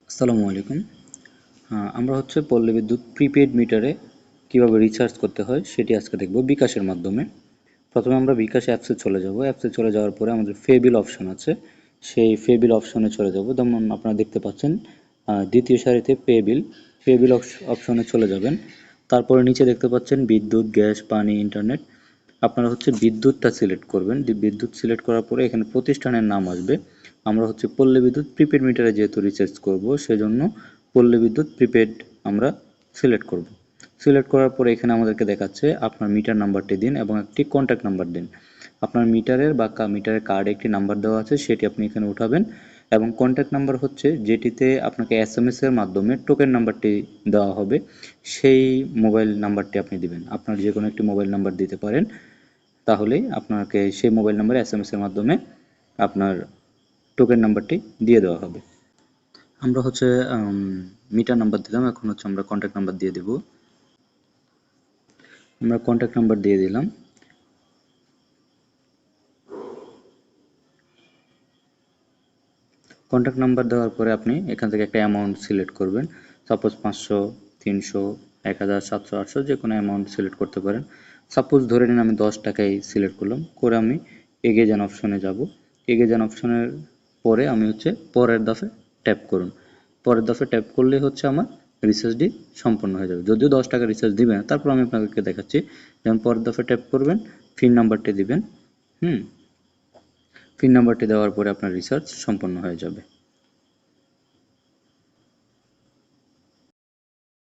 আসসালামু আলাইকুম। আমরা পল্লী বিদ্যুৎ প্রিপেইড মিটারে কিভাবে রিচার্জ করতে হয় সেটি আজকে দেখব বিকাশের মাধ্যমে। প্রথমে আমরা বিকাশ অ্যাপসে চলে যাব। অ্যাপসে চলে যাওয়ার পরে আমাদের পে বিল অপশন আছে, সেই পে বিল অপশনে চলে যাব। যেমন আপনারা দেখতে পাচ্ছেন দ্বিতীয় সারিতে পে বিল অপশনে চলে যাবেন। তারপরে নিচে দেখতে পাচ্ছেন বিদ্যুৎ, গ্যাস, পানি, ইন্টারনেট। আপনারা বিদ্যুৎটা সিলেক্ট করবেন। বিদ্যুৎ সিলেক্ট করার পরে এখানে প্রতিষ্ঠানের নাম আসবে। আমরা পল্লী বিদ্যুৎ প্রিপেড মিটারে যেহেতু রিচার্জ করব, সেজন্য পল্লী বিদ্যুৎ প্রিপেড আমরা সিলেক্ট করব। সিলেক্ট করার পরে এখানে আমাদেরকে দেখাচ্ছে আপনার মিটার নাম্বারটি দিন এবং একটি কন্ট্যাক্ট নাম্বার দিন। আপনার মিটারের মিটারের কার্ডে একটি নাম্বার দেওয়া আছে, সেটি আপনি এখানে উঠাবেন এবং কন্ট্যাক্ট নাম্বার যেটিতে আপনাকে এসএমএস এর মাধ্যমে টোকেন নাম্বারটি দেওয়া হবে, সেই মোবাইল নাম্বারটি আপনি দিবেন। আপনার যে কোনো একটি মোবাইল নাম্বার দিতে পারেন, তাহলেই আপনাকে সেই মোবাইল নাম্বারে এসএমএস এর মাধ্যমে আপনার টোকেন নাম্বারটি দিয়ে দেওয়া হবে। আমরা মিটার নাম্বার দিলাম, এখন আমরা কন্ট্যাক্ট নাম্বার দিয়ে দেব। আমরা কন্ট্যাক্ট নাম্বার দিয়ে দিলাম। কন্ট্যাক্ট নাম্বার দেওয়ার পরে আপনি এখান থেকে একটা অ্যামাউন্ট সিলেক্ট করবেন। সাপোজ 500, 300, 1000, 700, 800 যে কোনো অ্যামাউন্ট সিলেক্ট করতে পারেন। সাপোজ ধরে নিন আমি 10 টাকাই সিলেক্ট করলাম, করে আমি এগিয়ে যান অপশনে যাব। এগিয়ে যান অপশনের পরে আমি পরের দফে ট্যাপ করুন। পরের দফে ট্যাপ করলে আমার রিচার্জটি সম্পন্ন হয়ে যাবে। যদিও 10 টাকা রিচার্জ দিবেন, তারপর আমি আপনাদেরকে দেখাচ্ছি। যেমন পরের দফে ট্যাপ করবেন, পিন নাম্বারটি দিবেন। পিন নাম্বারটি দেওয়ার পরে আপনার রিচার্জ সম্পন্ন হয়ে যাবে।